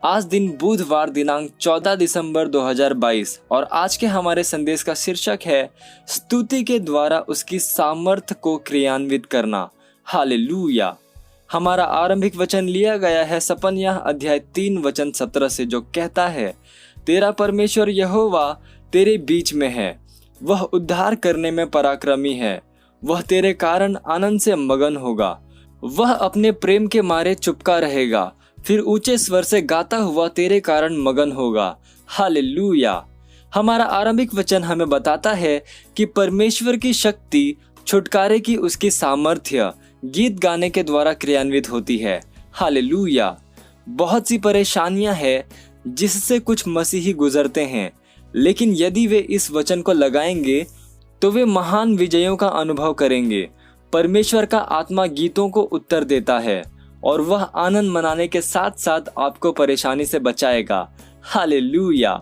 आज दिन बुधवार दिनांक 14 दिसंबर 2022 और आज के हमारे संदेश का शीर्षक है स्तुति के द्वारा उसकी सामर्थ्य को क्रियान्वित करना। हालेलुया। हमारा आरंभिक वचन लिया गया है सपन्याह अध्याय 3 वचन 17 से, जो कहता है, तेरा परमेश्वर यहोवा तेरे बीच में है, वह उद्धार करने में पराक्रमी है, वह तेरे कारण आनंद से मगन होगा, वह अपने प्रेम के मारे चुपका रहेगा, फिर ऊंचे स्वर से गाता हुआ तेरे कारण मगन होगा। हालेलुया। हमारा आरंभिक वचन हमें बताता है कि परमेश्वर की शक्ति, छुटकारे की उसकी सामर्थ्य गीत गाने के द्वारा क्रियान्वित होती है। हालेलुया। बहुत सी परेशानियां हैं जिससे कुछ मसीही गुजरते हैं, लेकिन यदि वे इस वचन को लगाएंगे तो वे महान विजयों का अनुभव करेंगे। परमेश्वर का आत्मा गीतों को उत्तर देता है और वह आनंद मनाने के साथ साथ आपको परेशानी से बचाएगा। हालेलुया।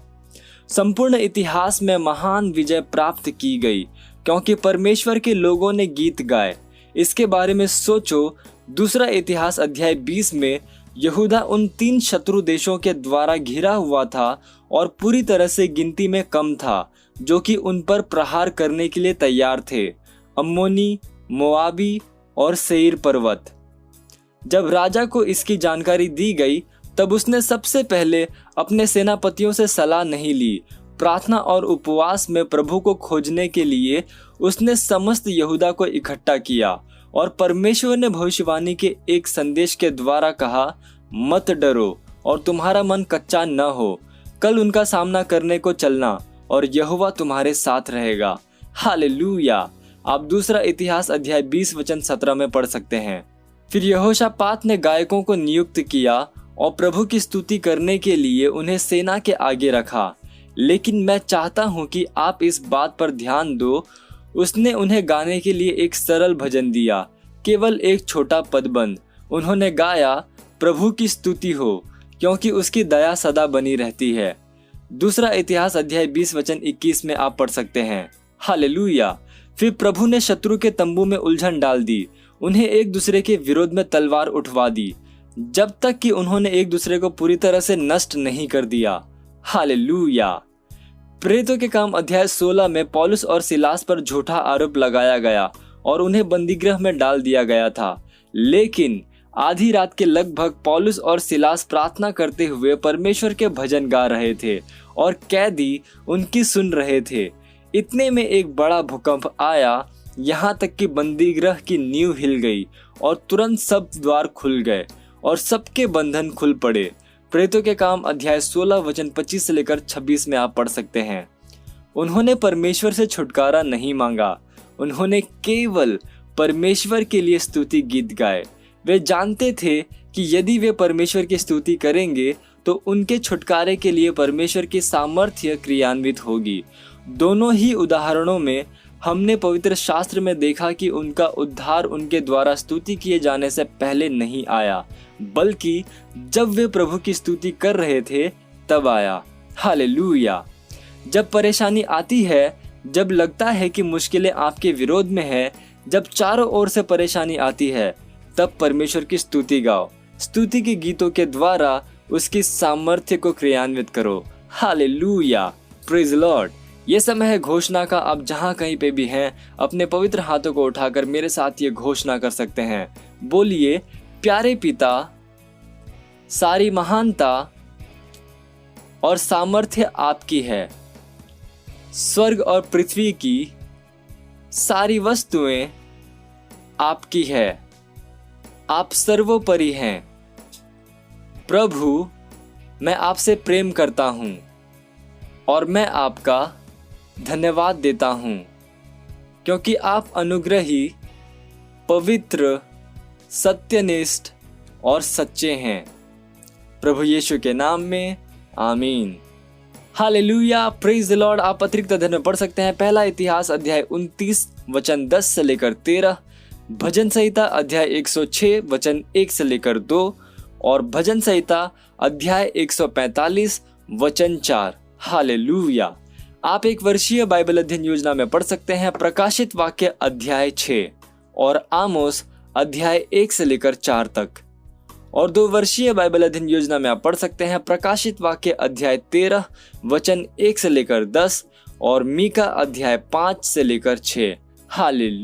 संपूर्ण इतिहास में महान विजय प्राप्त की गई क्योंकि परमेश्वर के लोगों ने गीत गाए। इसके बारे में सोचो, दूसरा इतिहास अध्याय 20 में यहूदा उन 3 शत्रु देशों के द्वारा घिरा हुआ था और पूरी तरह से गिनती में कम था, जो कि उन पर प्रहार करने के लिए तैयार थे, अम्मोनी, मोआबी और सेईर पर्वत। जब राजा को इसकी जानकारी दी गई तब उसने सबसे पहले अपने सेनापतियों से सलाह नहीं ली। प्रार्थना और उपवास में प्रभु को खोजने के लिए उसने समस्त यहूदा को इकट्ठा किया और परमेश्वर ने भविष्यवाणी के एक संदेश के द्वारा कहा, मत डरो और तुम्हारा मन कच्चा न हो, कल उनका सामना करने को चलना और यहोवा तुम्हारे साथ रहेगा। हालेलुया। आप दूसरा इतिहास अध्याय 20 वचन 17 में पढ़ सकते हैं। फिर यहोशापात ने गायकों को नियुक्त किया और प्रभु की स्तुति करने के लिए उन्हें सेना के आगे रखा। लेकिन मैं चाहता हूं कि आप इस बात पर ध्यान दो, उसने उन्हें गाने के लिए एक सरल भजन दिया, केवल एक छोटा पदबंद। उन्होंने गाया, प्रभु की स्तुति हो क्योंकि उसकी दया सदा बनी रहती है। दूसरा इतिहास अध्याय 20 वचन 21 में आप पढ़ सकते हैं। हालेलुया। फिर प्रभु ने शत्रु के तंबू में उलझन डाल दी, उन्हें एक दूसरे के विरोध में तलवार उठवा दी, जब तक कि उन्होंने एक दूसरे को पूरी तरह से नष्ट नहीं कर दिया। हालेलुया। प्रेरितों के काम अध्याय 16 में पौलुस और सिलास पर झूठा आरोप लगाया गया और उन्हें बंदीगृह में डाल दिया गया था। लेकिन आधी रात के लगभग पौलुस और सिलास प्रार्थना करते हुए परमेश्वर के भजन गा रहे थे और कैदी उनकी सुन रहे थे। इतने में एक बड़ा भूकंप आया, यहाँ तक कि बंदीगृह की नींव हिल गई और तुरंत सब द्वार खुल गए और सबके बंधन खुल पड़े। प्रेरितों के काम अध्याय 16 वचन 25 से लेकर 26 में आप पढ़ सकते हैं। उन्होंने परमेश्वर से छुटकारा नहीं मांगा, उन्होंने केवल परमेश्वर के लिए स्तुति गीत गाए। वे जानते थे कि यदि वे परमेश्वर की स्तुति करेंगे तो उनके छुटकारे के लिए परमेश्वर की सामर्थ्य क्रियान्वित होगी। दोनों ही उदाहरणों में हमने पवित्र शास्त्र में देखा कि उनका उद्धार उनके द्वारा स्तुति किए जाने से पहले नहीं आया, बल्कि जब वे प्रभु की स्तुति कर रहे थे तब आया। हालेलुया। जब परेशानी आती है, जब लगता है कि मुश्किलें आपके विरोध में है, जब चारों ओर से परेशानी आती है, तब परमेश्वर की स्तुति गाओ। स्तुति के गीतों के द्वारा उसकी सामर्थ्य को क्रियान्वित करो। हालेलुया। Praise Lord. ये समय है घोषणा का। आप जहां कहीं पे भी हैं, अपने पवित्र हाथों को उठाकर मेरे साथ ये घोषणा कर सकते हैं। बोलिए, प्यारे पिता, सारी महानता और सामर्थ्य आपकी है। स्वर्ग और पृथ्वी की सारी वस्तुएं आपकी है। आप सर्वोपरि हैं। प्रभु, मैं आपसे प्रेम करता हूं और मैं आपका धन्यवाद देता हूं क्योंकि आप अनुग्रही, पवित्र, सत्यनिष्ठ और सच्चे हैं। प्रभु यीशु के नाम में आमीन। हालेलुया। Praise the Lord. आप अतिरिक्त अध्ययन में पढ़ सकते हैं पहला इतिहास अध्याय 29 वचन 10 से लेकर 13, भजन संहिता अध्याय 106 वचन 1 से लेकर 2 और भजन संहिता अध्याय 145 वचन 4। हालेलुया। आप एक वर्षीय बाइबल अध्ययन योजना में पढ़ सकते हैं प्रकाशित वाक्य अध्याय 6 और आमोस अध्याय 1 से लेकर 4 तक। और 2 वर्षीय बाइबल अध्ययन योजना में आप पढ़ सकते हैं प्रकाशित वाक्य अध्याय 13 वचन 1 से लेकर 10 और मीका अध्याय 5 से लेकर 6। हालेलुया।